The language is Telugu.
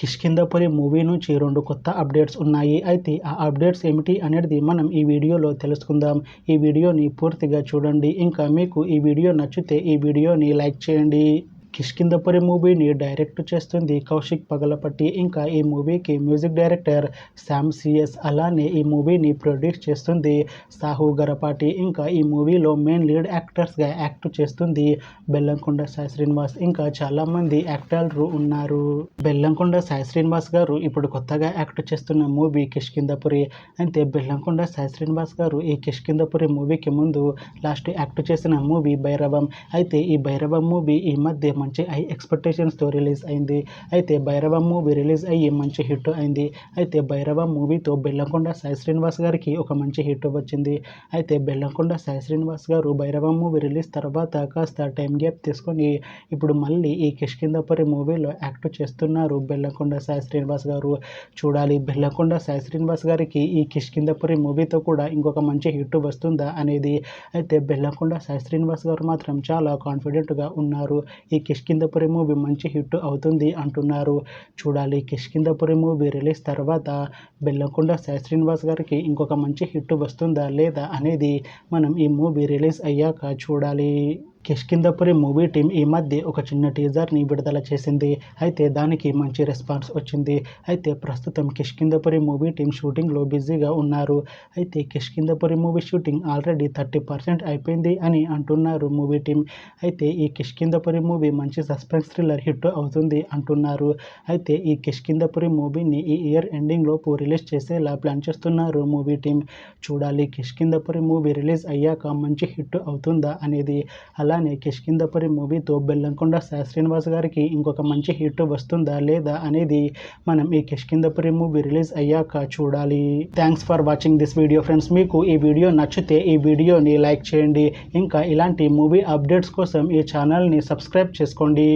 కిష్కింధపురి మూవీ నుంచి 2 కొత్త అప్డేట్స్ ఉన్నాయి. అయితే ఆ అప్డేట్స్ ఏమిటి అనేది మనం ఈ వీడియోలో తెలుసుకుందాం. ఈ వీడియోని పూర్తిగా చూడండి. ఇంకా మీకు ఈ వీడియో నచ్చితే ఈ వీడియోని లైక్ చేయండి. కిష్కింధపురి మూవీని డైరెక్ట్ చేస్తుంది కౌశిక్ పగలపట్టి. ఇంకా ఈ మూవీకి మ్యూజిక్ డైరెక్టర్ శామ్ సిఎస్. అలానే ఈ మూవీని ప్రొడ్యూస్ చేస్తుంది సాహు గరపాటి. ఇంకా ఈ మూవీలో మెయిన్ లీడ్ యాక్టర్స్గా యాక్ట్ చేస్తుంది బెల్లంకొండ సాయి శ్రీనివాస్. ఇంకా చాలామంది యాక్టర్లు ఉన్నారు. బెల్లంకొండ సాయి శ్రీనివాస్ గారు ఇప్పుడు కొత్తగా యాక్ట్ చేస్తున్న మూవీ కిష్కింధపురి. అయితే బెల్లంకొండ సాయి శ్రీనివాస్ గారు ఈ కిష్కింధపురి మూవీకి ముందు లాస్ట్ యాక్ట్ చేసిన మూవీ భైరవం. అయితే ఈ భైరవం మూవీ ఈ మధ్య మంచి హై ఎక్స్పెక్టేషన్స్తో రిలీజ్ అయింది. అయితే భైరవం మూవీ రిలీజ్ అయ్యి మంచి హిట్ అయింది. అయితే భైరవం మూవీతో బెల్లంకొండ సాయి శ్రీనివాస్ గారికి ఒక మంచి హిట్ వచ్చింది. అయితే బెల్లంకొండ సాయి శ్రీనివాస్ గారు భైరవం మూవీ రిలీజ్ తర్వాత కాస్త టైం గ్యాప్ తీసుకొని ఇప్పుడు మళ్ళీ ఈ కిష్కింధపురి మూవీలో యాక్ట్ చేస్తున్నారు బెల్లంకొండ సాయి శ్రీనివాస్ గారు. చూడాలి బెల్లంకొండ సాయి శ్రీనివాస్ గారికి ఈ కిష్కింధపురి మూవీతో కూడా ఇంకొక మంచి హిట్ వస్తుందా అనేది. అయితే బెల్లంకొండ సాయి శ్రీనివాస్ గారు మాత్రం చాలా కాన్ఫిడెంట్గా ఉన్నారు. ఈ కిష్కింధపురి మూవీ మంచి హిట్ అవుతుంది అంటున్నారు. చూడాలి కిష్కింధపురి మూవీ రిలీజ్ తర్వాత బెల్లంకొండ సాయి శ్రీనివాస్ గారికి ఇంకొక మంచి హిట్ వస్తుందా లేదా అనేది మనం ఈ మూవీ రిలీజ్ అయ్యాక చూడాలి. కిష్కింధపురి మూవీ టీం ఈ మధ్య ఒక చిన్న టీజర్ని విడుదల చేసింది. అయితే దానికి మంచి రెస్పాన్స్ వచ్చింది. అయితే ప్రస్తుతం కిష్కింధపురి మూవీ టీం షూటింగ్లో బిజీగా ఉన్నారు. అయితే కిష్కింధపురి మూవీ షూటింగ్ ఆల్రెడీ 30% అయిపోయింది అని అంటున్నారు మూవీ టీం. అయితే ఈ కిష్కింధపురి మూవీ మంచి సస్పెన్స్ థ్రిల్లర్ హిట్ అవుతుంది అంటున్నారు. అయితే ఈ కిష్కింధపురి మూవీని ఈ ఇయర్ ఎండింగ్ లోపు రిలీజ్ చేసేలా ప్లాన్ చేస్తున్నారు మూవీ టీం. చూడాలి కిష్కింధపురి మూవీ రిలీజ్ అయ్యాక మంచి హిట్ అవుతుందా అనేది. అలానే కిష్కింధపురి మూవీతో బెల్లంకొండ సాయి శ్రీనివాస్ గారికి ఇంకొక మంచి హిట్ వస్తుందా లేదా అనేది మనం ఈ కిష్కింధపురి మూవీ రిలీజ్ అయ్యాక చూడాలి. Thanks for watching this video friends. మీకు ఈ వీడియో నచ్చితే ఈ వీడియోని లైక్ చేయండి. ఇంకా ఇలాంటి మూవీ అప్డేట్స్ కోసం ఈ ఛానల్ని సబ్స్క్రైబ్ చేసుకోండి.